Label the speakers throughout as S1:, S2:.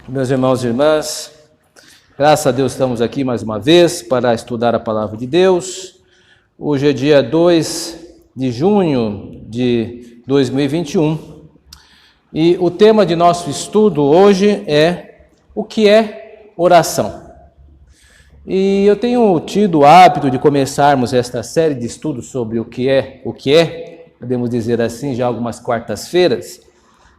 S1: Meus irmãos e irmãs, graças a Deus estamos aqui mais uma vez para estudar a Palavra de Deus. Hoje é dia 2 de junho de 2021 e o tema de nosso estudo hoje é o que é oração. E eu tenho tido o hábito de começarmos esta série de estudos sobre o que é, podemos dizer assim, já algumas quartas-feiras,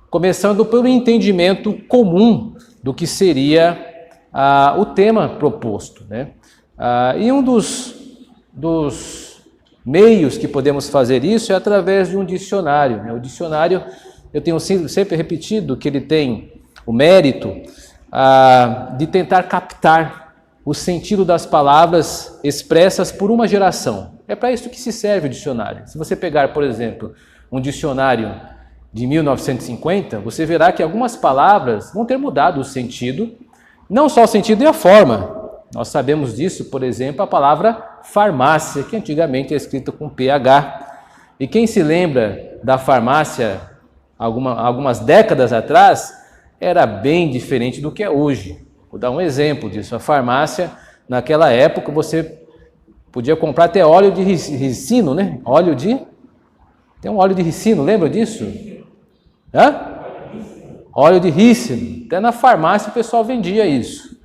S1: começando pelo entendimento comum do que seria o tema proposto, né? E um dos meios que podemos fazer isso é através de um dicionário, né? O dicionário, eu tenho sempre repetido que ele tem o mérito de tentar captar o sentido das palavras expressas por uma geração. É para isso que se serve o dicionário. Se você pegar, por exemplo, um dicionário de 1950, você verá que algumas palavras vão ter mudado o sentido, não só o sentido e a forma. Nós sabemos disso, por exemplo, a palavra farmácia, que antigamente é escrita com PH. E quem se lembra da farmácia algumas décadas atrás, era bem diferente do que é hoje. Vou dar um exemplo disso. A farmácia, naquela época, você podia comprar até óleo de ricino, né? Tem um óleo de ricino, lembra disso? Óleo de rícino. Até na farmácia o pessoal vendia isso.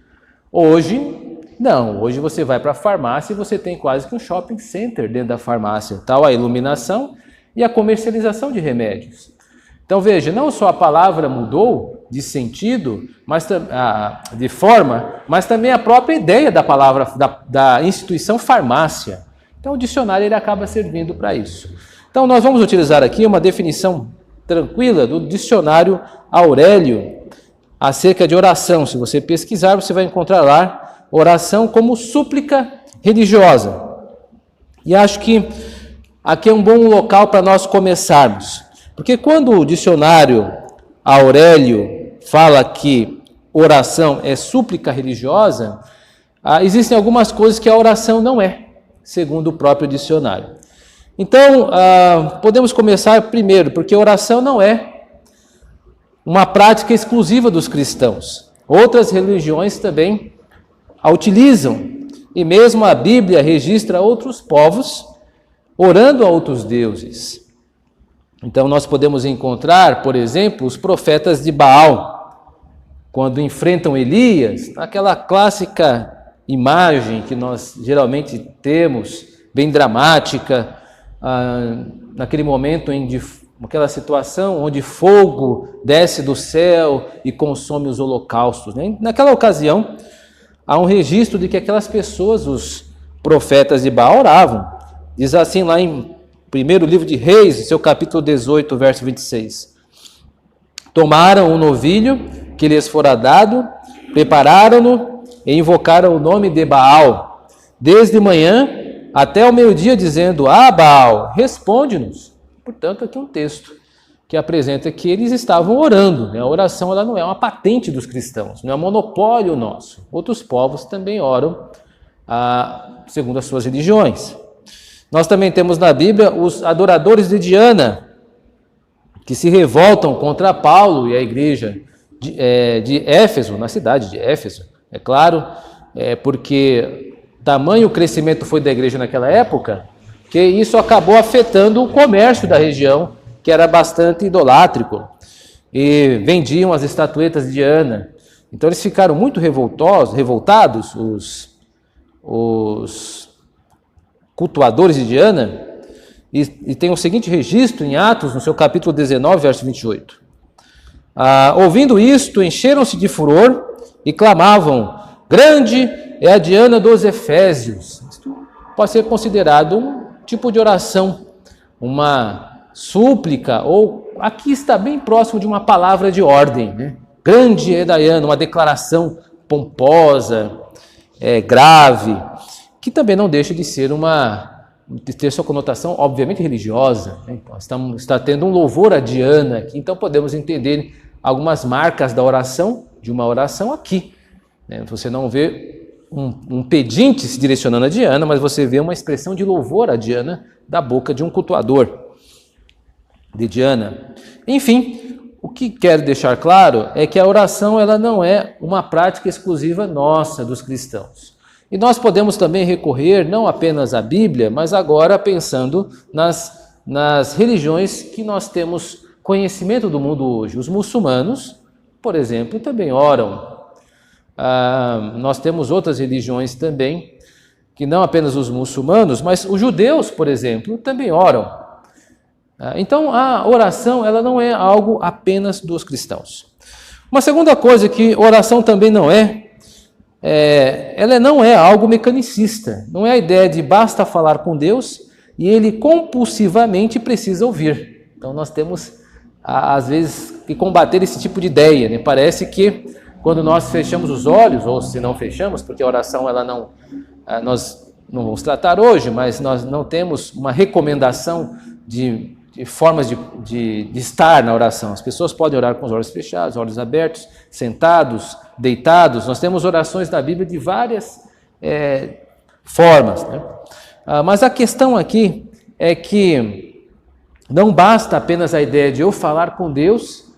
S1: Hoje, não. Hoje você vai para a farmácia e você tem quase que um shopping center dentro da farmácia. Tal a iluminação e a comercialização de remédios. Então veja, não só a palavra mudou de sentido, mas de forma, mas também a própria ideia da palavra, da instituição farmácia. Então o dicionário ele acaba servindo para isso. Então nós vamos utilizar aqui uma definição tranquila do dicionário Aurélio acerca de oração. Se você pesquisar, você vai encontrar lá oração como súplica religiosa. E acho que aqui é um bom local para nós começarmos. Porque quando o dicionário Aurélio fala que oração é súplica religiosa, existem algumas coisas que a oração não é, segundo o próprio dicionário. Então, podemos começar primeiro, porque oração não é uma prática exclusiva dos cristãos. Outras religiões também a utilizam, e mesmo a Bíblia registra outros povos orando a outros deuses. Então, nós podemos encontrar, por exemplo, os profetas de Baal, quando enfrentam Elias, aquela clássica imagem que nós geralmente temos, bem dramática, naquele momento, naquela situação onde fogo desce do céu e consome os holocaustos, né? Naquela ocasião, há um registro de que aquelas pessoas, os profetas de Baal, oravam. Diz assim lá em primeiro livro de Reis, seu capítulo 18, verso 26. Tomaram um novilho que lhes fora dado, prepararam-no e invocaram o nome de Baal, desde manhã até o meio-dia, dizendo: Baal, responde-nos. Portanto, aqui um texto que apresenta que eles estavam orando, né? A oração ela não é uma patente dos cristãos, não é um monopólio nosso. Outros povos também oram segundo as suas religiões. Nós também temos na Bíblia os adoradores de Diana, que se revoltam contra Paulo e a igreja de Éfeso, na cidade de Éfeso. É claro, porque tamanho crescimento foi da igreja naquela época, que isso acabou afetando o comércio da região, que era bastante idolátrico, e vendiam as estatuetas de Diana. Então eles ficaram muito revoltados, os cultuadores de Diana, e tem o seguinte registro em Atos, no seu capítulo 19, verso 28. Ouvindo isto, encheram-se de furor e clamavam: grande é a Diana dos Efésios. Isto pode ser considerado um tipo de oração, uma súplica, ou aqui está bem próximo de uma palavra de ordem, né? Grande é Diana, uma declaração pomposa, grave, que também não deixa de ser de ter sua conotação, obviamente, religiosa, né? Então, está tendo um louvor a Diana aqui, então podemos entender algumas marcas da oração, de uma oração aqui. Você não vê um pedinte se direcionando a Diana, mas você vê uma expressão de louvor a Diana da boca de um cultuador de Diana. Enfim, o que quero deixar claro é que a oração ela não é uma prática exclusiva nossa, dos cristãos. E nós podemos também recorrer não apenas à Bíblia, mas agora pensando nas religiões que nós temos conhecimento do mundo hoje. Os muçulmanos, por exemplo, também oram. Nós temos outras religiões também, que não apenas os muçulmanos, mas os judeus, por exemplo, também oram. Então, a oração ela não é algo apenas dos cristãos. Uma segunda coisa que oração também não ela não é algo mecanicista. Não é a ideia de basta falar com Deus e Ele compulsivamente precisa ouvir. Então, nós temos, às vezes, que combater esse tipo de ideia, né? Parece que quando nós fechamos os olhos, ou se não fechamos, porque a oração nós não vamos tratar hoje, mas nós não temos uma recomendação de formas de estar na oração. As pessoas podem orar com os olhos fechados, olhos abertos, sentados, deitados. Nós temos orações na Bíblia de várias formas, né? Mas a questão aqui é que não basta apenas a ideia de eu falar com Deus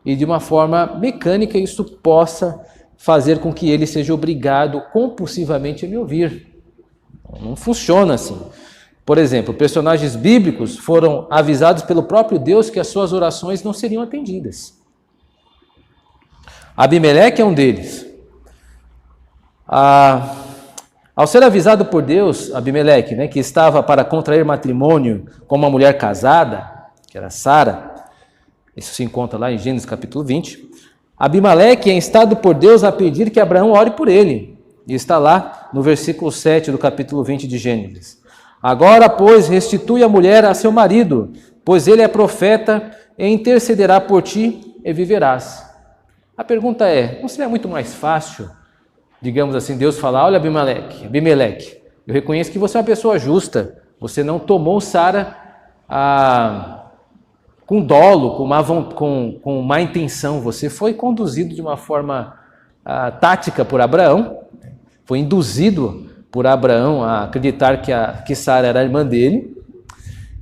S1: e de uma forma mecânica isso possa fazer com que Ele seja obrigado compulsivamente a me ouvir. Não funciona assim. Por exemplo, personagens bíblicos foram avisados pelo próprio Deus que as suas orações não seriam atendidas. Abimeleque é um deles. Ao ser avisado por Deus, Abimeleque, né, que estava para contrair matrimônio com uma mulher casada, que era Sara, isso se encontra lá em Gênesis capítulo 20, Abimeleque é instado por Deus a pedir que Abraão ore por ele. E está lá no versículo 7 do capítulo 20 de Gênesis. Agora, pois, restitui a mulher a seu marido, pois ele é profeta e intercederá por ti e viverás. A pergunta é, não seria muito mais fácil, digamos assim, Deus falar, olha Abimeleque, eu reconheço que você é uma pessoa justa, você não tomou Sara com dolo, com má intenção, você foi conduzido de uma forma tática por Abraão, foi induzido por Abraão a acreditar que Sara era a irmã dele,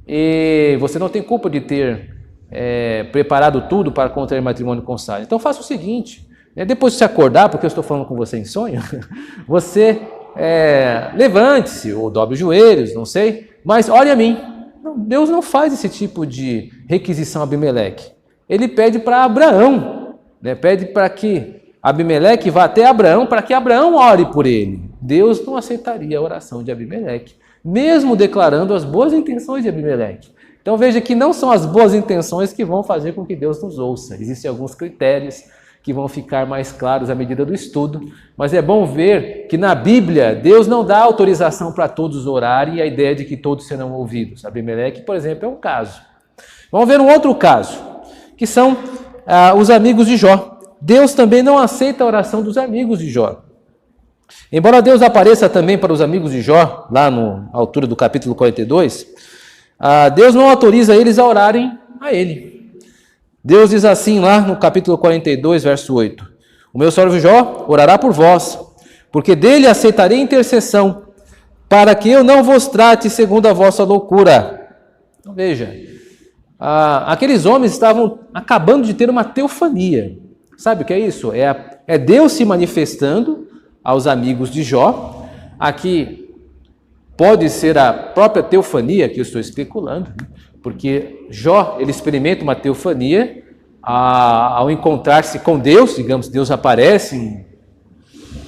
S1: e você não tem culpa de ter preparado tudo para contrair matrimônio com Sara. Então faça o seguinte, depois de se acordar, porque eu estou falando com você em sonho, você levante-se ou dobre os joelhos, não sei, mas olhe a mim. Deus não faz esse tipo de requisição a Abimeleque. Ele pede para Abraão, né? Pede para que Abimeleque vá até Abraão para que Abraão ore por ele. Deus não aceitaria a oração de Abimeleque, mesmo declarando as boas intenções de Abimeleque. Então veja que não são as boas intenções que vão fazer com que Deus nos ouça. Existem alguns critérios que vão ficar mais claros à medida do estudo, mas é bom ver que na Bíblia Deus não dá autorização para todos orarem e a ideia de que todos serão ouvidos. Abimeleque, por exemplo, é um caso. Vamos ver um outro caso, que são os amigos de Jó. Deus também não aceita a oração dos amigos de Jó. Embora Deus apareça também para os amigos de Jó, lá na altura do capítulo 42, Deus não autoriza eles a orarem a ele. Deus diz assim lá no capítulo 42, verso 8, o meu servo Jó orará por vós, porque dele aceitarei intercessão, para que eu não vos trate segundo a vossa loucura. Então veja, aqueles homens estavam acabando de ter uma teofania. Sabe o que é isso? É Deus se manifestando aos amigos de Jó. Aqui pode ser a própria teofania que eu estou especulando, porque Jó ele experimenta uma teofania ao encontrar-se com Deus, digamos, Deus aparece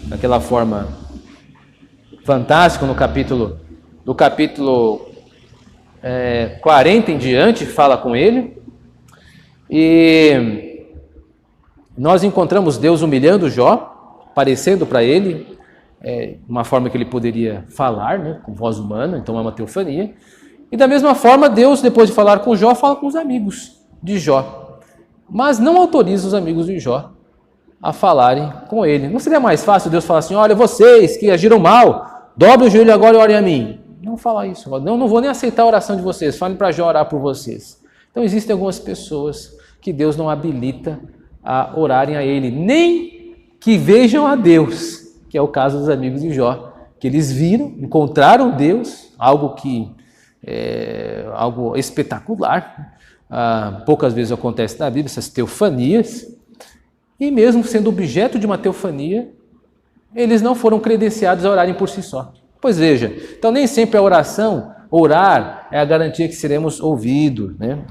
S1: daquela forma fantástica no capítulo 40 em diante, fala com ele, e nós encontramos Deus humilhando Jó, aparecendo para ele, uma forma que ele poderia falar, né, com voz humana, então é uma teofania. E da mesma forma, Deus, depois de falar com Jó, fala com os amigos de Jó, mas não autoriza os amigos de Jó a falarem com ele. Não seria mais fácil Deus falar assim, olha, vocês que agiram mal, dobrem o joelho agora e orem a mim? Não falar isso, não vou nem aceitar a oração de vocês, falem para Jó orar por vocês. Então existem algumas pessoas que Deus não habilita a orarem a ele, nem que vejam a Deus, que é o caso dos amigos de Jó, que eles viram, encontraram Deus, algo espetacular, poucas vezes acontece na Bíblia, essas teofanias, e mesmo sendo objeto de uma teofania, eles não foram credenciados a orarem por si só. Pois veja, então nem sempre a oração, orar, é a garantia que seremos ouvidos, né?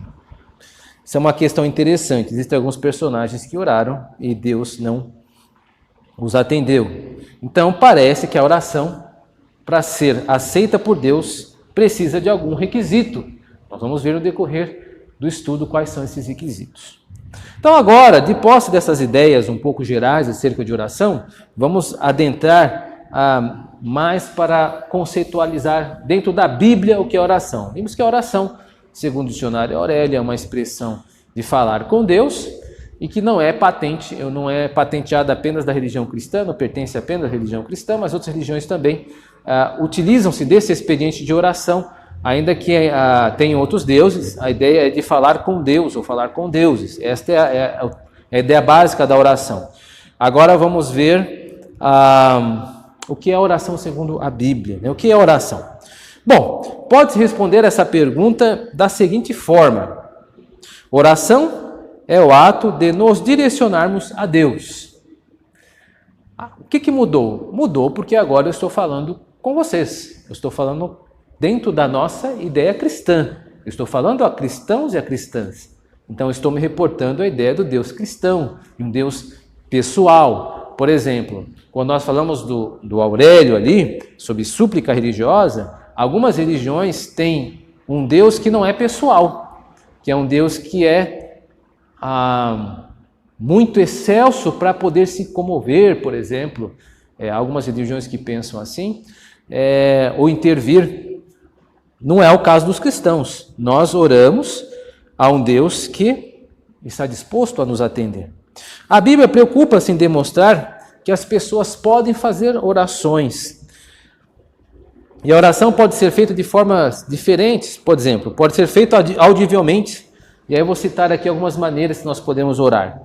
S1: Isso é uma questão interessante. Existem alguns personagens que oraram e Deus não os atendeu. Então parece que a oração, para ser aceita por Deus, precisa de algum requisito. Nós vamos ver no decorrer do estudo quais são esses requisitos. Então agora, de posse dessas ideias um pouco gerais acerca de oração, vamos adentrar mais para conceitualizar dentro da Bíblia o que é oração. Vimos que a oração, segundo o dicionário Aurélia, é uma expressão de falar com Deus e que não é patenteada apenas da religião cristã, não pertence apenas à religião cristã, mas outras religiões também utilizam-se desse expediente de oração, ainda que tenham outros deuses. A ideia é de falar com Deus ou falar com deuses. Esta é a ideia básica da oração. Agora vamos ver o que é oração segundo a Bíblia, né? O que é oração? Bom, pode-se responder essa pergunta da seguinte forma: oração é o ato de nos direcionarmos a Deus. O que mudou? Mudou porque agora eu estou falando com vocês. Eu estou falando dentro da nossa ideia cristã. Eu estou falando a cristãos e a cristãs. Então, eu estou me reportando à ideia do Deus cristão, de um Deus pessoal. Por exemplo, quando nós falamos do Aurélio ali, sobre súplica religiosa, algumas religiões têm um Deus que não é pessoal, que é um Deus que é muito excelso para poder se comover, por exemplo. Algumas religiões que pensam assim, ou intervir. Não é o caso dos cristãos. Nós oramos a um Deus que está disposto a nos atender. A Bíblia preocupa-se em demonstrar que as pessoas podem fazer orações. E a oração pode ser feita de formas diferentes. Por exemplo, pode ser feita audivelmente. E aí eu vou citar aqui algumas maneiras que nós podemos orar.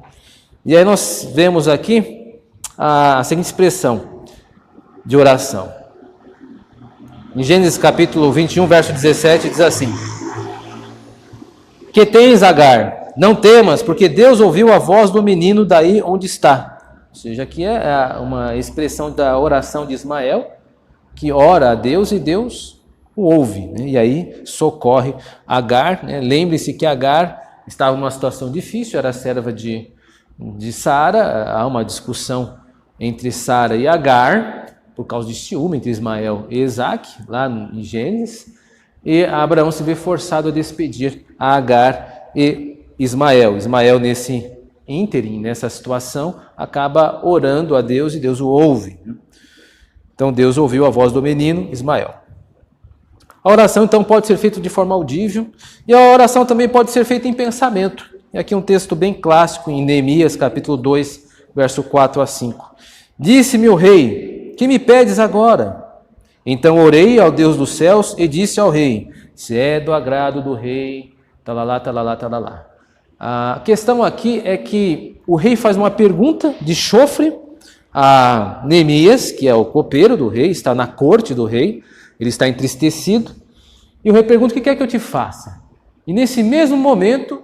S1: E aí nós vemos aqui a seguinte expressão de oração. Em Gênesis capítulo 21, verso 17, diz assim: Que tens, Agar? Não temas, porque Deus ouviu a voz do menino daí onde está. Ou seja, aqui é uma expressão da oração de Ismael, que ora a Deus e Deus o ouve, né? E aí socorre Agar, né? Lembre-se que Agar estava numa situação difícil, era serva de Sara. Há uma discussão entre Sara e Agar, por causa de ciúme entre Ismael e Isaac, lá em Gênesis, e Abraão se vê forçado a despedir a Agar e Ismael. Ismael, nesse ínterim, nessa situação, acaba orando a Deus e Deus o ouve. Então Deus ouviu a voz do menino Ismael. A oração, então, pode ser feita de forma audível, e a oração também pode ser feita em pensamento. E aqui um texto bem clássico, em Neemias, capítulo 2, verso 4 a 5. Disse-me o rei: que me pedes agora? Então orei ao Deus dos céus e disse ao rei: se é do agrado do rei, talalá, talalá, talalá. A questão aqui é que o rei faz uma pergunta de chofre a Neemias, que é o copeiro do rei, está na corte do rei, ele está entristecido, e o rei pergunta: o que quer que eu te faça? E nesse mesmo momento,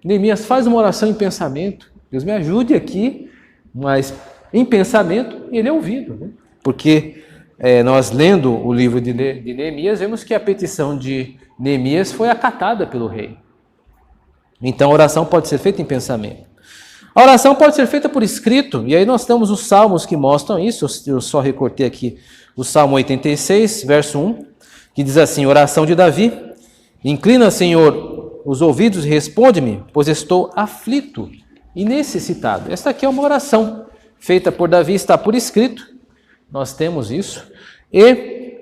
S1: Neemias faz uma oração em pensamento: Deus me ajude aqui, mas em pensamento, ele é ouvido, né? Porque nós, lendo o livro de Neemias, vemos que a petição de Neemias foi acatada pelo rei. Então a oração pode ser feita em pensamento. A oração pode ser feita por escrito, e aí nós temos os salmos que mostram isso. Eu só recortei aqui o Salmo 86, verso 1, que diz assim: oração de Davi: inclina, Senhor, os ouvidos e responde-me, pois estou aflito e necessitado. Esta aqui é uma oração feita por Davi, está por escrito. Nós temos isso, e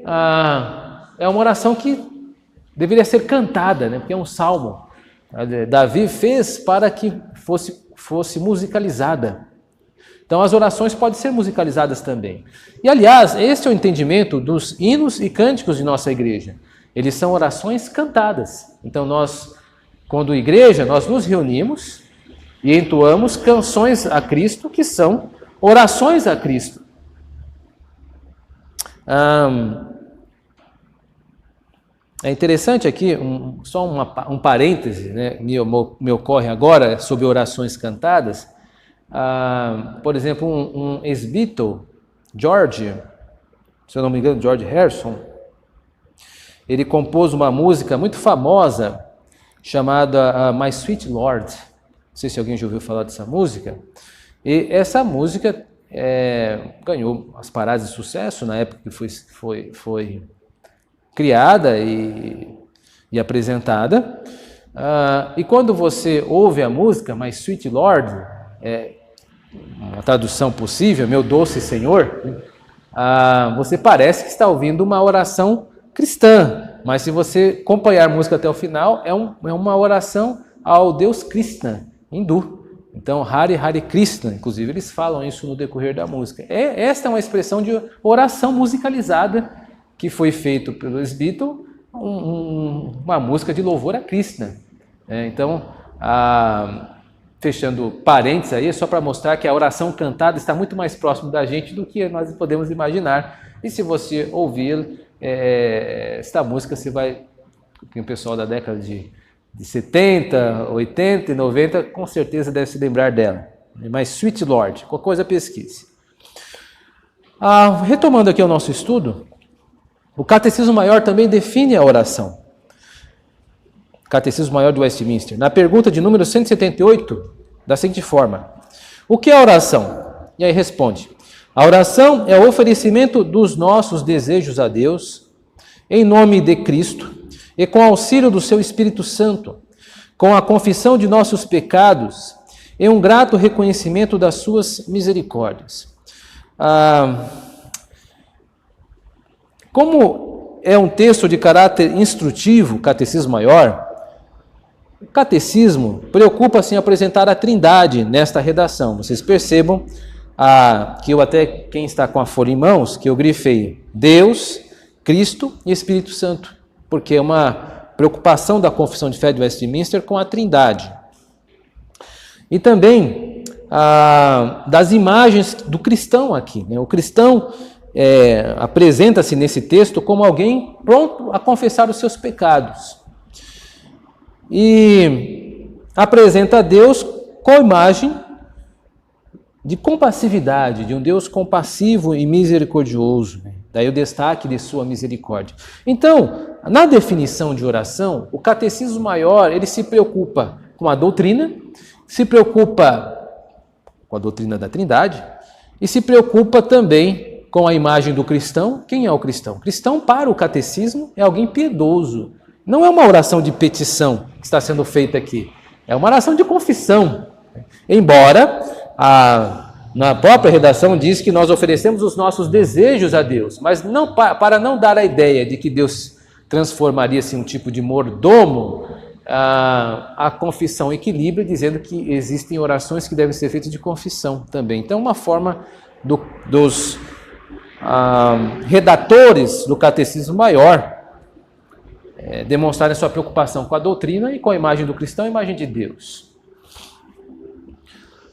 S1: é uma oração que deveria ser cantada, né? Porque é um salmo. Davi fez para que fosse musicalizada. Então as orações podem ser musicalizadas também. E aliás, este é o entendimento dos hinos e cânticos de nossa igreja. Eles são orações cantadas. Então nós, quando igreja, nós nos reunimos e entoamos canções a Cristo, que são orações a Cristo. É interessante aqui, só um parêntese, né, me ocorre agora sobre orações cantadas. Por exemplo, um ex-Beatle, George, se eu não me engano, George Harrison, ele compôs uma música muito famosa chamada My Sweet Lord. Não sei se alguém já ouviu falar dessa música. E essa música ganhou as paradas de sucesso na época que foi criada e apresentada. E quando você ouve a música My Sweet Lord, uma tradução possível, meu doce Senhor, você parece que está ouvindo uma oração cristã, mas se você acompanhar a música até o final, é uma oração ao Deus Krishna, hindu. Então, Hare Hare Krishna, inclusive eles falam isso no decorrer da música. Esta é uma expressão de oração musicalizada que foi feito pelos Beatles, uma música de louvor a Krishna. Então, fechando parênteses aí, só para mostrar que a oração cantada está muito mais próximo da gente do que nós podemos imaginar. E se você ouvir esta música, você vai, o pessoal da década de 70, 80 e 90, com certeza deve se lembrar dela. Mas Sweet Lord, qualquer coisa pesquise. Retomando aqui o nosso estudo, o Catecismo Maior também define a oração. Catecismo Maior de Westminster. Na pergunta de número 178, da seguinte forma: o que é oração? E aí responde: a oração é o oferecimento dos nossos desejos a Deus, em nome de Cristo, e com auxílio do seu Espírito Santo, com a confissão de nossos pecados e um grato reconhecimento das suas misericórdias. Como é um texto de caráter instrutivo, Catecismo Maior, o Catecismo preocupa-se em apresentar a Trindade nesta redação. Vocês percebam que eu até, quem está com a folha em mãos, que eu grifei Deus, Cristo e Espírito Santo, porque é uma preocupação da Confissão de Fé de Westminster com a Trindade. E também das imagens do cristão aqui, né? O cristão apresenta-se nesse texto como alguém pronto a confessar os seus pecados. E apresenta a Deus com a imagem de compassividade, de um Deus compassivo e misericordioso. Daí o destaque de sua misericórdia. Então, na definição de oração, o Catecismo Maior, ele se preocupa com a doutrina, se preocupa com a doutrina da Trindade e se preocupa também com a imagem do cristão. Quem é o cristão? O cristão, para o Catecismo, é alguém piedoso. Não é uma oração de petição que está sendo feita aqui. É uma oração de confissão. Embora na própria redação diz que nós oferecemos os nossos desejos a Deus, mas não para não dar a ideia de que Deus transformaria-se em um tipo de mordomo, a confissão equilibra, dizendo que existem orações que devem ser feitas de confissão também. Então, uma forma dos redatores do Catecismo Maior demonstrarem sua preocupação com a doutrina e com a imagem do cristão e a imagem de Deus.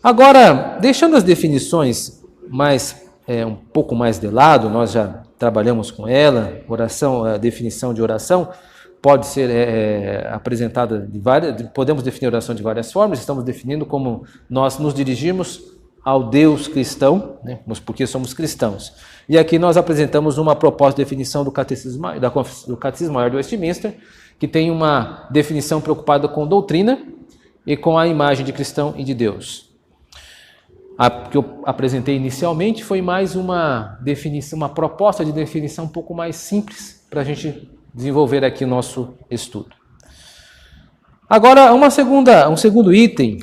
S1: Agora, deixando as definições um pouco mais de lado, nós já trabalhamos com ela, a definição de oração pode ser apresentada podemos definir oração de várias formas, estamos definindo como nós nos dirigimos ao Deus cristão, né, porque somos cristãos. E aqui nós apresentamos uma proposta de definição do Catecismo Maior de Westminster, que tem uma definição preocupada com doutrina e com a imagem de cristão e de Deus. A que eu apresentei inicialmente foi mais uma definição, uma proposta de definição um pouco mais simples para a gente desenvolver aqui o nosso estudo. Agora, um segundo item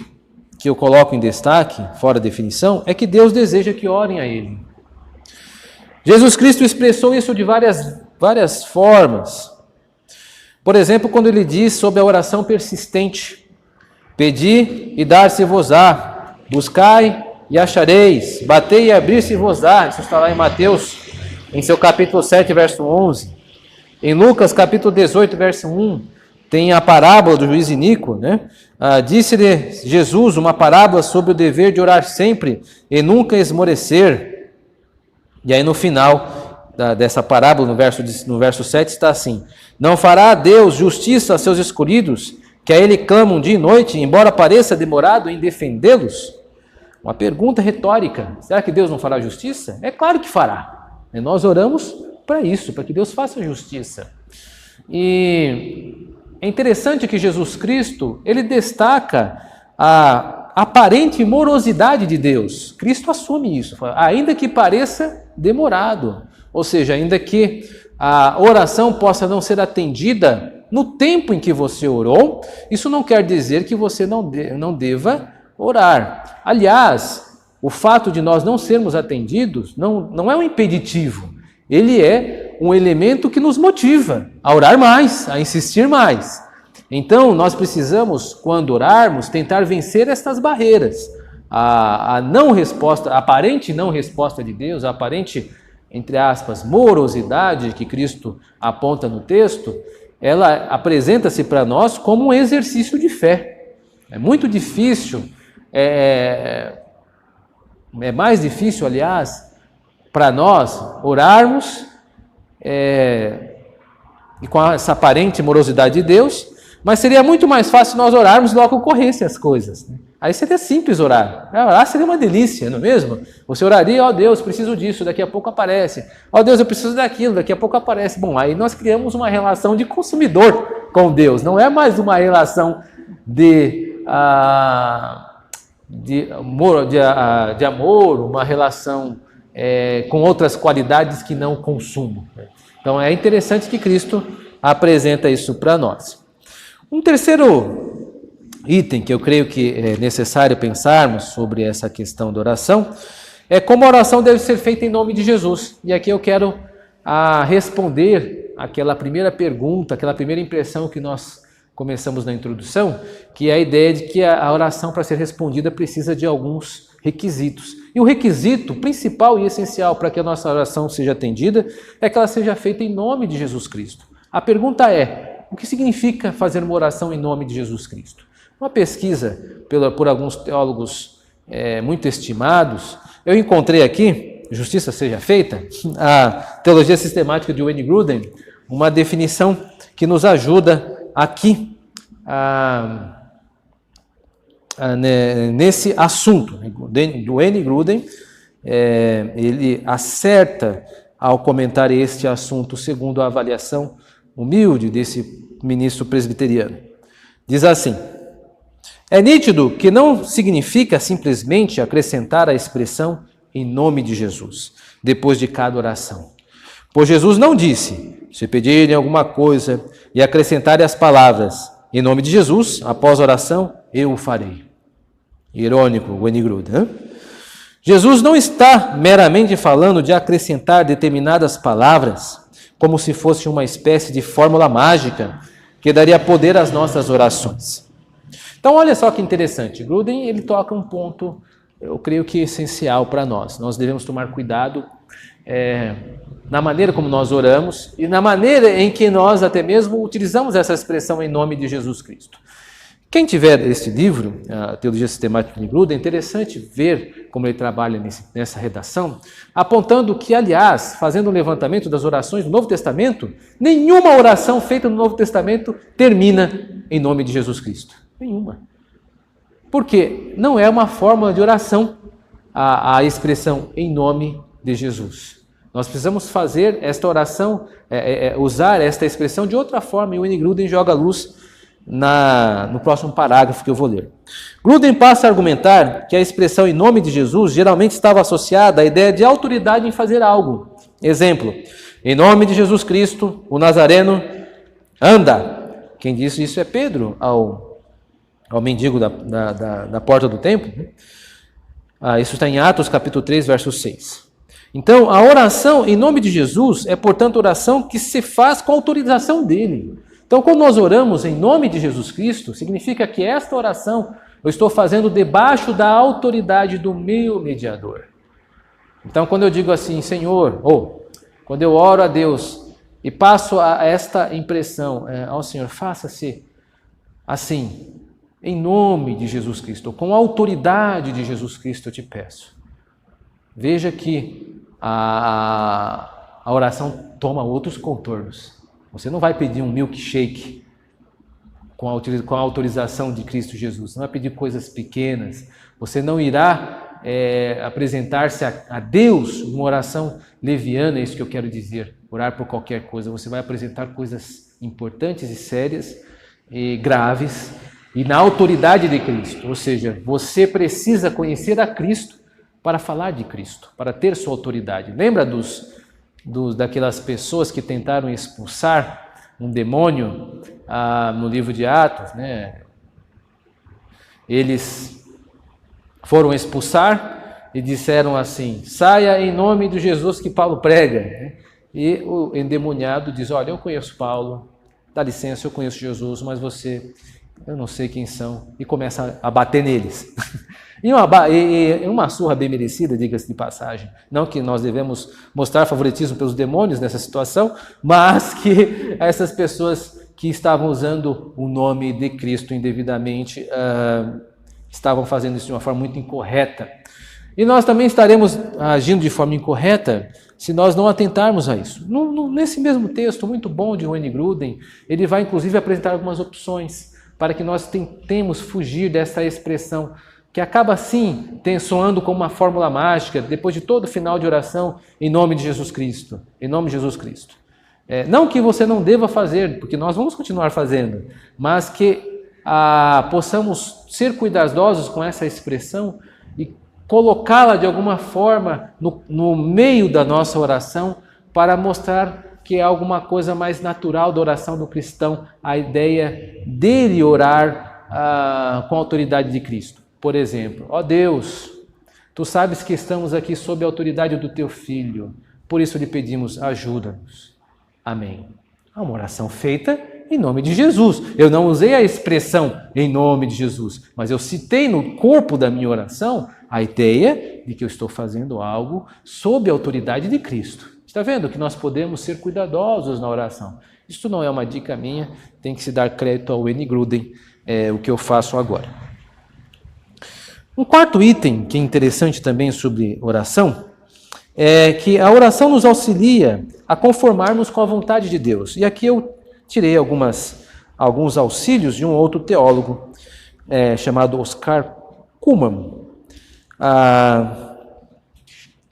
S1: que eu coloco em destaque, fora a definição, é que Deus deseja que orem a Ele. Jesus Cristo expressou isso de várias formas. Por exemplo, quando Ele diz sobre a oração persistente: pedi e dar-se-vos-á, buscai e achareis, batei e abrir-se-vos-á. Isso está lá em Mateus, em seu capítulo 7, verso 11. Em Lucas, capítulo 18, verso 1, tem a parábola do juiz iníquo, né? Disse-lhe Jesus uma parábola sobre o dever de orar sempre e nunca esmorecer. E aí no final, dessa parábola, no verso 7, está assim: não fará Deus justiça a seus escolhidos, que a ele clamam dia e noite, embora pareça demorado em defendê-los? Uma pergunta retórica. Será que Deus não fará justiça? É claro que fará. E nós oramos para isso, para que Deus faça justiça. E é interessante que Jesus Cristo, ele destaca a aparente morosidade de Deus. Cristo assume isso, ainda que pareça demorado. Ou seja, ainda que a oração possa não ser atendida no tempo em que você orou, isso não quer dizer que você não deva orar. Aliás, o fato de nós não sermos atendidos não é um impeditivo, ele é um elemento que nos motiva a orar mais, a insistir mais. Então, nós precisamos, quando orarmos, tentar vencer estas barreiras. A aparente não resposta de Deus, a aparente, entre aspas, morosidade que Cristo aponta no texto, ela apresenta-se para nós como um exercício de fé. É muito difícil, é mais difícil, aliás, para nós orarmos e com essa aparente morosidade de Deus, mas seria muito mais fácil nós orarmos logo ocorressem as coisas. Aí seria simples orar. Orar seria uma delícia, não é mesmo? Você oraria, ó Deus, preciso disso, daqui a pouco aparece. Ó Deus, eu preciso daquilo, daqui a pouco aparece. Bom, aí nós criamos uma relação de consumidor com Deus. Não é mais uma relação de amor, uma relação com outras qualidades que não consumo. Então é interessante que Cristo apresenta isso para nós. Um terceiro item que eu creio que é necessário pensarmos sobre essa questão da oração é como a oração deve ser feita em nome de Jesus. E aqui eu quero responder aquela primeira pergunta, aquela primeira impressão que nós começamos na introdução, que é a ideia de que a oração, para ser respondida, precisa de alguns requisitos. E o requisito principal e essencial para que a nossa oração seja atendida é que ela seja feita em nome de Jesus Cristo. A pergunta é: o que significa fazer uma oração em nome de Jesus Cristo? Uma pesquisa por alguns teólogos muito estimados, eu encontrei aqui, justiça seja feita, a Teologia Sistemática de Wayne Grudem, uma definição que nos ajuda aqui nesse assunto. Do Wayne Grudem, ele acerta ao comentar este assunto segundo a avaliação humilde desse ministro presbiteriano. Diz assim: é nítido que não significa simplesmente acrescentar a expressão em nome de Jesus, depois de cada oração. Pois Jesus não disse, se pedirem alguma coisa e acrescentarem as palavras, em nome de Jesus, após a oração, eu o farei. Irônico, Wayne Grudem. Jesus não está meramente falando de acrescentar determinadas palavras, como se fosse uma espécie de fórmula mágica que daria poder às nossas orações. Então, olha só que interessante. Grudem, ele toca um ponto, eu creio que essencial para nós. Nós devemos tomar cuidado na maneira como nós oramos e na maneira em que nós até mesmo utilizamos essa expressão em nome de Jesus Cristo. Quem tiver esse livro, a Teologia Sistemática de Grudem, é interessante ver como ele trabalha nessa redação, apontando que, aliás, fazendo um levantamento das orações do Novo Testamento, nenhuma oração feita no Novo Testamento termina em nome de Jesus Cristo. Nenhuma. Porque não é uma fórmula de oração a expressão em nome de Jesus. Nós precisamos fazer esta oração, usar esta expressão de outra forma, e o Wayne Grudem joga a luz no próximo parágrafo que eu vou ler. Grudem passa a argumentar que a expressão em nome de Jesus geralmente estava associada à ideia de autoridade em fazer algo. Exemplo: em nome de Jesus Cristo, o Nazareno, anda. Quem disse isso é Pedro ao mendigo da porta do templo. Isso está em Atos capítulo 3, verso 6. Então, a oração em nome de Jesus é, portanto, oração que se faz com a autorização dele. Então, quando nós oramos em nome de Jesus Cristo, significa que esta oração eu estou fazendo debaixo da autoridade do meu mediador. Então, quando eu digo assim, Senhor, ou quando eu oro a Deus e passo a esta impressão ao Senhor, faça-se assim, em nome de Jesus Cristo, com a autoridade de Jesus Cristo eu te peço. Veja que a a oração toma outros contornos. Você não vai pedir um milkshake com a autorização de Cristo Jesus. Você não vai pedir coisas pequenas. Você não irá apresentar-se a Deus numa oração leviana, é isso que eu quero dizer. Orar por qualquer coisa. Você vai apresentar coisas importantes e sérias e graves e na autoridade de Cristo. Ou seja, você precisa conhecer a Cristo para falar de Cristo, para ter sua autoridade. Lembra daquelas pessoas que tentaram expulsar um demônio no livro de Atos, né? Eles foram expulsar e disseram assim: saia em nome de Jesus que Paulo prega. E o endemoniado diz: olha, eu conheço Paulo, dá licença, eu conheço Jesus, mas eu não sei quem são. E começa a bater neles. E uma surra bem merecida, diga-se de passagem. Não que nós devemos mostrar favoritismo pelos demônios nessa situação, mas que essas pessoas que estavam usando o nome de Cristo indevidamente estavam fazendo isso de uma forma muito incorreta. E nós também estaremos agindo de forma incorreta se nós não atentarmos a isso. Nesse mesmo texto muito bom de Wayne Grudem, ele vai inclusive apresentar algumas opções para que nós tentemos fugir dessa expressão que acaba assim soando como uma fórmula mágica, depois de todo final de oração, em nome de Jesus Cristo. Em nome de Jesus Cristo. Não que você não deva fazer, porque nós vamos continuar fazendo, mas que possamos ser cuidadosos com essa expressão e colocá-la de alguma forma no meio da nossa oração para mostrar que é alguma coisa mais natural da oração do cristão, a ideia dele orar com a autoridade de Cristo. Por exemplo, ó Deus, tu sabes que estamos aqui sob a autoridade do teu Filho, por isso lhe pedimos, ajuda-nos. Amém. É uma oração feita em nome de Jesus. Eu não usei a expressão em nome de Jesus, mas eu citei no corpo da minha oração a ideia de que eu estou fazendo algo sob a autoridade de Cristo. Está vendo que nós podemos ser cuidadosos na oração? Isso não é uma dica minha, tem que se dar crédito ao Wayne Grudem, o que eu faço agora. Um quarto item que é interessante também sobre oração é que a oração nos auxilia a conformarmos com a vontade de Deus. E aqui eu tirei alguns auxílios de um outro teólogo chamado Oscar Cullmann.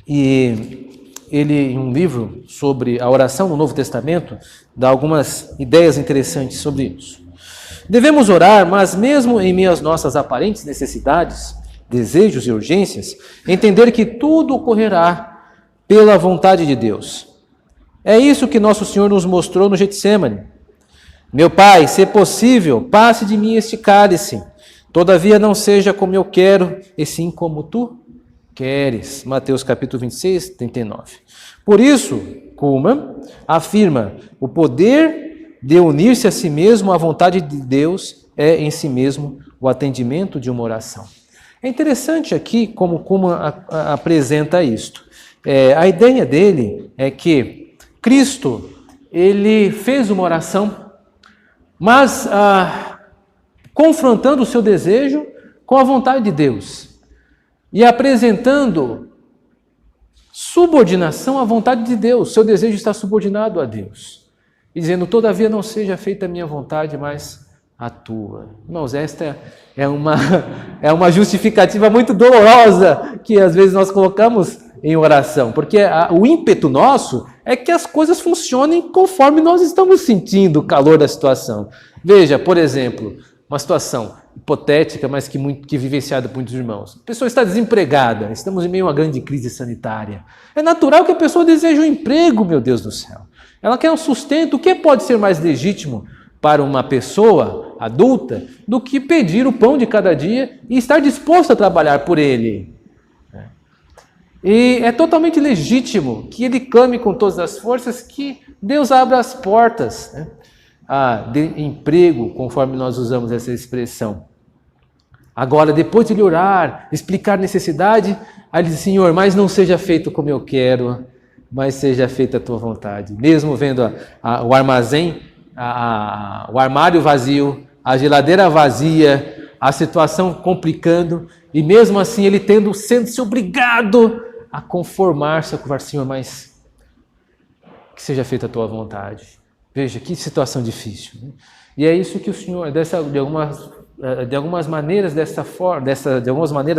S1: E ele, em um livro sobre a oração no Novo Testamento, dá algumas ideias interessantes sobre isso. Devemos orar, mas mesmo em meio às nossas aparentes necessidades, desejos e urgências, entender que tudo ocorrerá pela vontade de Deus. É isso que nosso Senhor nos mostrou no Getsemane. Meu Pai, se possível, passe de mim este cálice. Todavia não seja como eu quero, e sim como tu queres. Mateus capítulo 26, 39. Por isso, Cullmann afirma, o poder de unir-se a si mesmo à vontade de Deus é em si mesmo o atendimento de uma oração. É interessante aqui como Cullmann apresenta isto. A ideia dele é que Cristo, ele fez uma oração, mas confrontando o seu desejo com a vontade de Deus e apresentando subordinação à vontade de Deus. Seu desejo está subordinado a Deus. E dizendo, todavia não seja feita a minha vontade, mas a tua. Irmãos, esta é uma justificativa muito dolorosa que às vezes nós colocamos em oração, porque o ímpeto nosso é que as coisas funcionem conforme nós estamos sentindo o calor da situação. Veja, por exemplo, uma situação hipotética, mas que vivenciada por muitos irmãos. A pessoa está desempregada, estamos em meio a uma grande crise sanitária. É natural que a pessoa deseje um emprego, meu Deus do céu. Ela quer um sustento. O que pode ser mais legítimo para uma pessoa adulta do que pedir o pão de cada dia e estar disposto a trabalhar por ele? E é totalmente legítimo que ele clame com todas as forças que Deus abra as portas de emprego, conforme nós usamos essa expressão. Agora, depois de ele orar, explicar necessidade, aí ele diz, Senhor, mas não seja feito como eu quero, mas seja feita a tua vontade. Mesmo vendo o armazém, o armário vazio, a geladeira vazia, a situação complicando, e mesmo assim ele sendo-se obrigado a conformar-se, a falar, Senhor, mas que seja feita a tua vontade. Veja, que situação difícil, né? E é isso que o Senhor, de algumas maneiras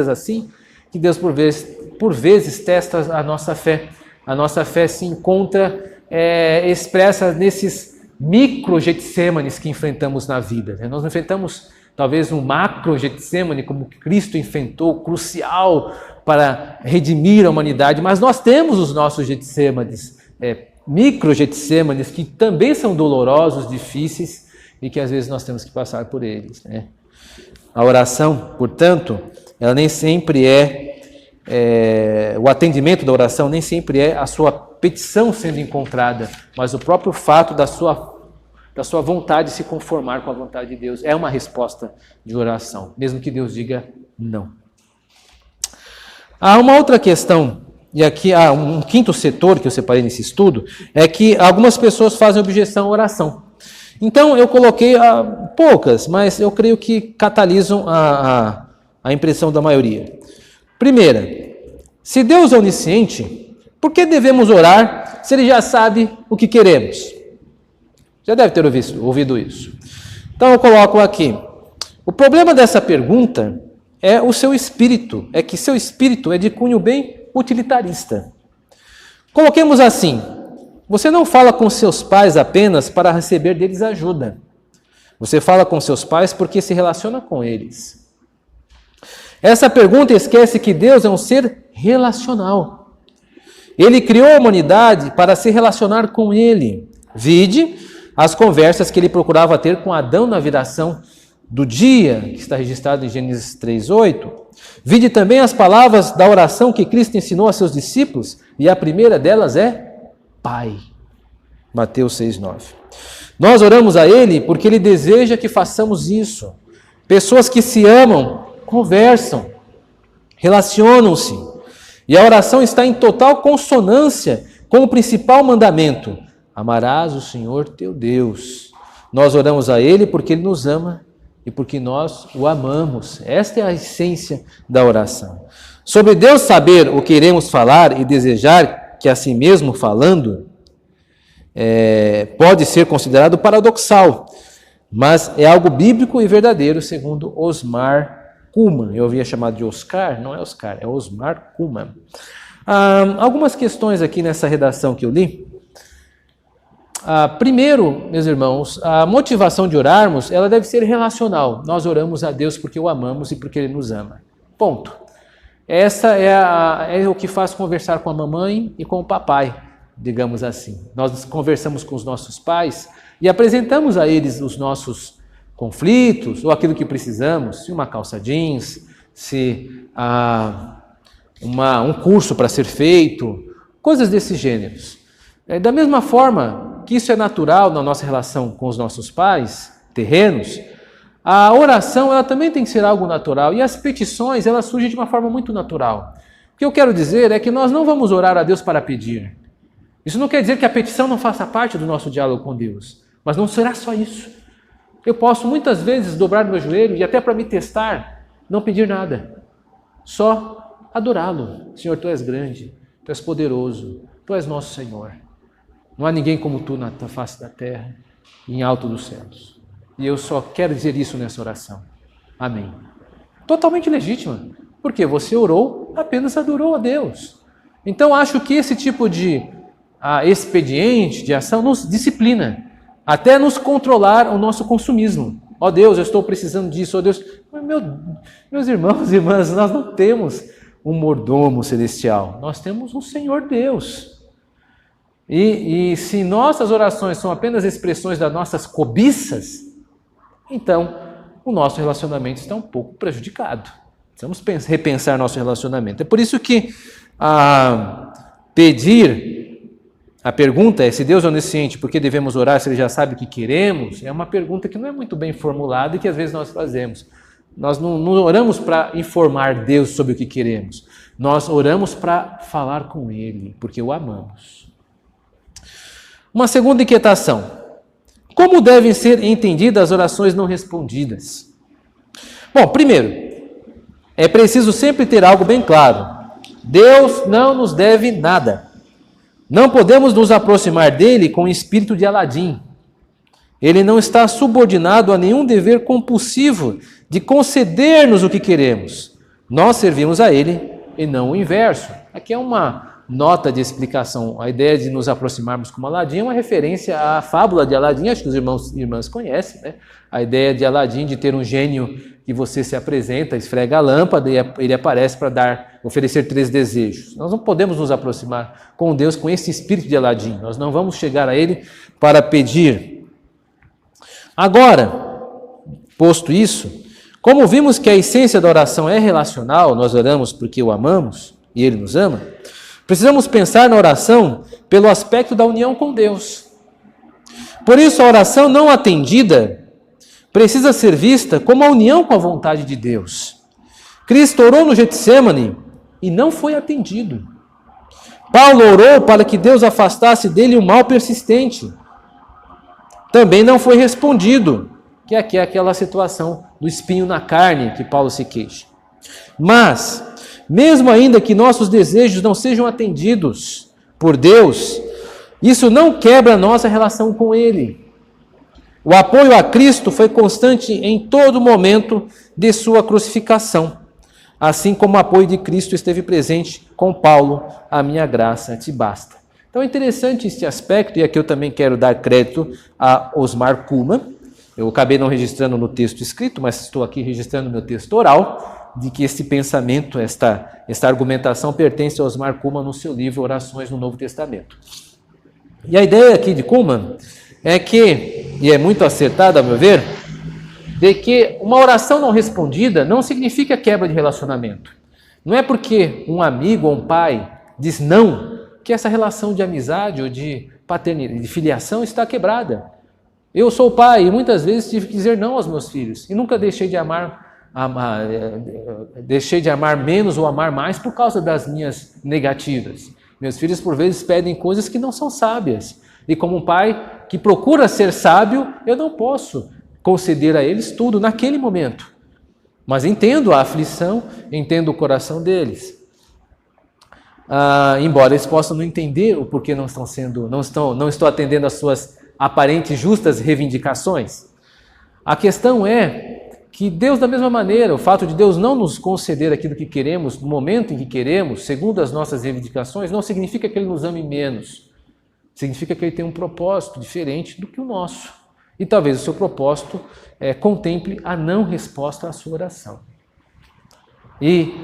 S1: assim, que Deus por vezes testa a nossa fé. A nossa fé se encontra expressa nesses micro Getsêmanes que enfrentamos na vida, né? Nós não enfrentamos talvez um macro Getsêmane como Cristo enfrentou, crucial para redimir a humanidade, mas nós temos os nossos Getsêmanes, micro Getsêmanes, que também são dolorosos, difíceis e que às vezes nós temos que passar por eles, né? A oração, portanto, ela nem sempre o atendimento da oração nem sempre é a sua petição sendo encontrada, mas o próprio fato da sua vontade se conformar com a vontade de Deus. É uma resposta de oração, mesmo que Deus diga não. Há uma outra questão, e aqui há um quinto setor que eu separei nesse estudo, é que algumas pessoas fazem objeção à oração. Então eu coloquei poucas, mas eu creio que catalisam a impressão da maioria. Primeira, se Deus é onisciente, por que devemos orar se Ele já sabe o que queremos? Já deve ter ouvido isso. Então eu coloco aqui. O problema dessa pergunta é o seu espírito. É que seu espírito é de cunho bem utilitarista. Coloquemos assim. Você não fala com seus pais apenas para receber deles ajuda. Você fala com seus pais porque se relaciona com eles. Essa pergunta esquece que Deus é um ser relacional. Ele criou a humanidade para se relacionar com Ele. Vide as conversas que ele procurava ter com Adão na viração do dia, que está registrado em Gênesis 3:8. Vide também as palavras da oração que Cristo ensinou a seus discípulos, e a primeira delas é Pai. Mateus 6:9. Nós oramos a Ele porque Ele deseja que façamos isso. Pessoas que se amam, conversam, relacionam-se. E a oração está em total consonância com o principal mandamento: amarás o Senhor teu Deus. Nós oramos a Ele porque Ele nos ama e porque nós o amamos. Esta é a essência da oração. Sobre Deus saber o que iremos falar e desejar que assim mesmo falando, pode ser considerado paradoxal, mas é algo bíblico e verdadeiro, segundo Osmar Cullmann. Eu havia chamado de Oscar, não é Oscar, é Osmar Cullmann. Algumas questões aqui nessa redação que eu li. Primeiro, meus irmãos, a motivação de orarmos, ela deve ser relacional. Nós oramos a Deus porque o amamos e porque Ele nos ama. Ponto. Essa é o que faz conversar com a mamãe e com o papai, digamos assim. Nós conversamos com os nossos pais e apresentamos a eles os nossos conflitos ou aquilo que precisamos, se uma calça jeans, se um curso para ser feito, coisas desses gêneros. Da mesma forma que isso é natural na nossa relação com os nossos pais terrenos, a oração ela também tem que ser algo natural e as petições elas surgem de uma forma muito natural. O que eu quero dizer é que nós não vamos orar a Deus para pedir. Isso não quer dizer que a petição não faça parte do nosso diálogo com Deus, mas não será só isso. Eu posso muitas vezes dobrar meu joelho e até para me testar, não pedir nada, só adorá-lo. Senhor, Tu és grande, Tu és poderoso, Tu és nosso Senhor. Não há ninguém como Tu na face da terra e em alto dos céus. E eu só quero dizer isso nessa oração. Amém. Totalmente legítima, porque você orou, apenas adorou a Deus. Então acho que esse tipo de expediente, de ação, nos disciplina, até nos controlar o nosso consumismo. Ó Deus, eu estou precisando disso, ó Deus. Meus irmãos e irmãs, nós não temos um mordomo celestial, nós temos um Senhor Deus. E se nossas orações são apenas expressões das nossas cobiças, então o nosso relacionamento está um pouco prejudicado. Precisamos repensar nosso relacionamento. É por isso que a pergunta é: se Deus é onisciente, por que devemos orar se Ele já sabe o que queremos? É uma pergunta que não é muito bem formulada e que às vezes nós fazemos. Nós não oramos para informar Deus sobre o que queremos. Nós oramos para falar com Ele, porque o amamos. Uma segunda inquietação: como devem ser entendidas as orações não respondidas? Bom, primeiro, é preciso sempre ter algo bem claro. Deus não nos deve nada. Não podemos nos aproximar dele com o espírito de Aladim. Ele não está subordinado a nenhum dever compulsivo de conceder-nos o que queremos. Nós servimos a ele e não o inverso. Aqui é uma nota de explicação. A ideia de nos aproximarmos como Aladim é uma referência à fábula de Aladim, acho que os irmãos e irmãs conhecem, né? A ideia de Aladim de ter um gênio que você se apresenta, esfrega a lâmpada e ele aparece para oferecer 3 desejos. Nós não podemos nos aproximar com Deus com esse espírito de Aladim. Nós não vamos chegar a ele para pedir. Agora, posto isso, como vimos que a essência da oração é relacional, nós oramos porque o amamos e ele nos ama, precisamos pensar na oração pelo aspecto da união com Deus. Por isso, a oração não atendida precisa ser vista como a união com a vontade de Deus. Cristo orou no Getsêmani e não foi atendido. Paulo orou para que Deus afastasse dele o mal persistente. Também não foi respondido, que aqui é aquela situação do espinho na carne que Paulo se queixa. Mas, mesmo ainda que nossos desejos não sejam atendidos por Deus, isso não quebra a nossa relação com Ele. O apoio a Cristo foi constante em todo momento de sua crucificação, assim como o apoio de Cristo esteve presente com Paulo, a minha graça te basta. Então é interessante este aspecto, e aqui eu também quero dar crédito a Osmar Cullmann. Eu acabei não registrando no texto escrito, mas estou aqui registrando no meu texto oral, de que esse pensamento, esta argumentação pertence a Osmar Cullmann no seu livro Orações no Novo Testamento. E a ideia aqui de Cullmann é que, e é muito acertada, a meu ver, de que uma oração não respondida não significa quebra de relacionamento. Não é porque um amigo ou um pai diz não, que essa relação de amizade ou de paternidade, de filiação está quebrada. Eu sou pai e muitas vezes tive que dizer não aos meus filhos e nunca deixei de amar menos ou amar mais por causa das minhas negativas. Meus filhos por vezes pedem coisas que não são sábias e como um pai que procura ser sábio, eu não posso conceder a eles tudo naquele momento. Mas entendo a aflição, entendo o coração deles. Embora eles possam não entender o porquê não estou atendendo às suas aparentes justas reivindicações. A questão é que Deus, da mesma maneira, o fato de Deus não nos conceder aquilo que queremos, no momento em que queremos, segundo as nossas reivindicações, não significa que Ele nos ame menos. Significa que Ele tem um propósito diferente do que o nosso. E talvez o seu propósito contemple a não resposta à sua oração. E,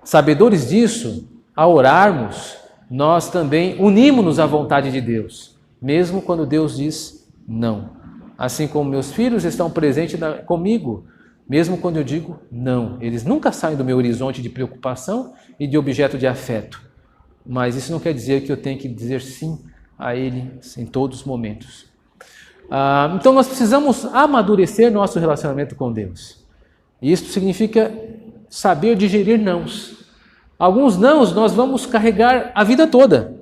S1: sabedores disso, ao orarmos, nós também unimos-nos à vontade de Deus, mesmo quando Deus diz não. Assim como meus filhos estão presentes comigo, mesmo quando eu digo não. Eles nunca saem do meu horizonte de preocupação e de objeto de afeto. Mas isso não quer dizer que eu tenho que dizer sim a Ele em todos os momentos. Então nós precisamos amadurecer nosso relacionamento com Deus. E isso significa saber digerir nãos. Alguns nãos nós vamos carregar a vida toda.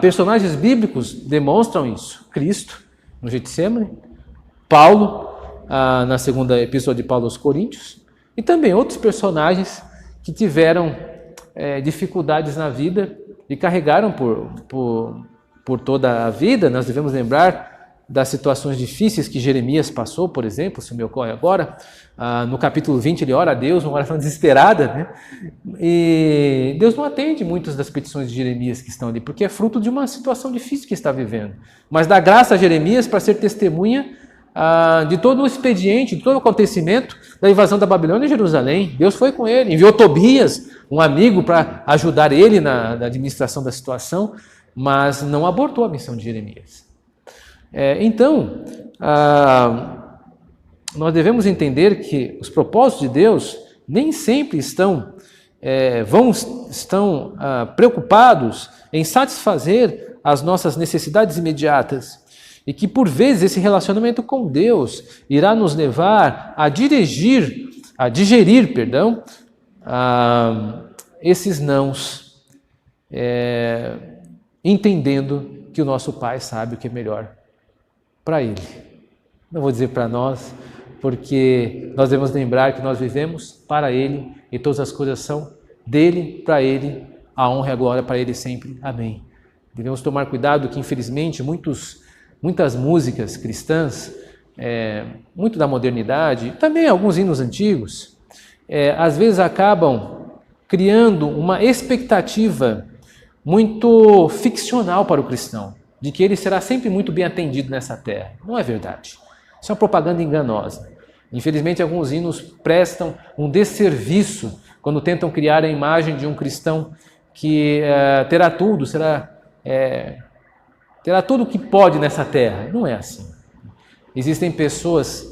S1: Personagens bíblicos demonstram isso. Cristo, no Getsêmani, Paulo, na segunda epístola de Paulo aos Coríntios, e também outros personagens que tiveram dificuldades na vida e carregaram por toda a vida. Nós devemos lembrar das situações difíceis que Jeremias passou, por exemplo, se me ocorre agora. No capítulo 20 ele ora a Deus, uma oração desesperada, né? E Deus não atende muitas das petições de Jeremias que estão ali, porque é fruto de uma situação difícil que está vivendo. Mas dá graça a Jeremias para ser testemunha de todo o expediente, de todo o acontecimento da invasão da Babilônia em Jerusalém. Deus foi com ele, enviou Tobias, um amigo, para ajudar ele na administração da situação, mas não abortou a missão de Jeremias. Então, nós devemos entender que os propósitos de Deus nem sempre estão preocupados em satisfazer as nossas necessidades imediatas e que, por vezes, esse relacionamento com Deus irá nos levar a digerir, esses nãos, entendendo que o nosso Pai sabe o que é melhor para Ele. Não vou dizer para nós, porque nós devemos lembrar que nós vivemos para Ele e todas as coisas são dele, para Ele, a honra e a glória para Ele sempre. Amém. Devemos tomar cuidado que, infelizmente, muitas músicas cristãs, muito da modernidade, também alguns hinos antigos, às vezes acabam criando uma expectativa muito ficcional para o cristão, de que ele será sempre muito bem atendido nessa terra. Não é verdade. Isso é uma propaganda enganosa. Infelizmente, alguns hinos prestam um desserviço quando tentam criar a imagem de um cristão que terá tudo, terá tudo o que pode nessa terra. Não é assim. Existem pessoas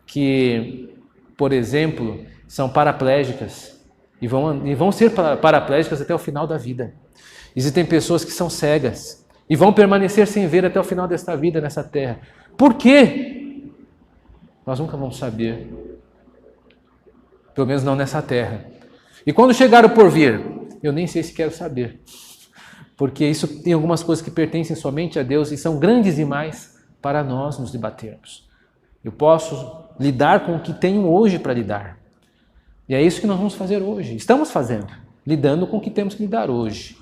S1: que, por exemplo, são paraplégicas e vão ser paraplégicas até o final da vida. Existem pessoas que são cegas e vão permanecer sem ver até o final desta vida nessa terra. Por quê? Nós nunca vamos saber. Pelo menos não nessa terra. E quando chegar o porvir, eu nem sei se quero saber. Porque isso tem algumas coisas que pertencem somente a Deus e são grandes demais para nós nos debatermos. Eu posso lidar com o que tenho hoje para lidar. E é isso que nós vamos fazer hoje. Estamos fazendo, lidando com o que temos que lidar hoje.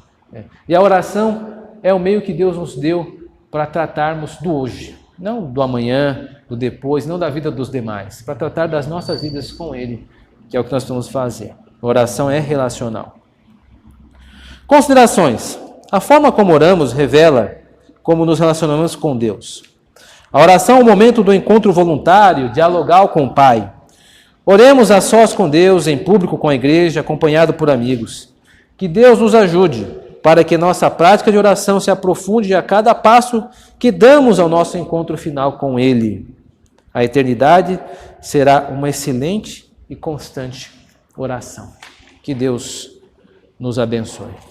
S1: E a oração é o meio que Deus nos deu para tratarmos do hoje. Não do amanhã, do depois, não da vida dos demais. Para tratar das nossas vidas com Ele, que é o que nós vamos fazer. A oração é relacional. Considerações. A forma como oramos revela como nos relacionamos com Deus. A oração é o momento do encontro voluntário, dialogal com o Pai. Oremos a sós com Deus, em público com a igreja, acompanhado por amigos. Que Deus nos ajude para que nossa prática de oração se aprofunde a cada passo que damos ao nosso encontro final com Ele. A eternidade será uma excelente e constante oração. Que Deus nos abençoe.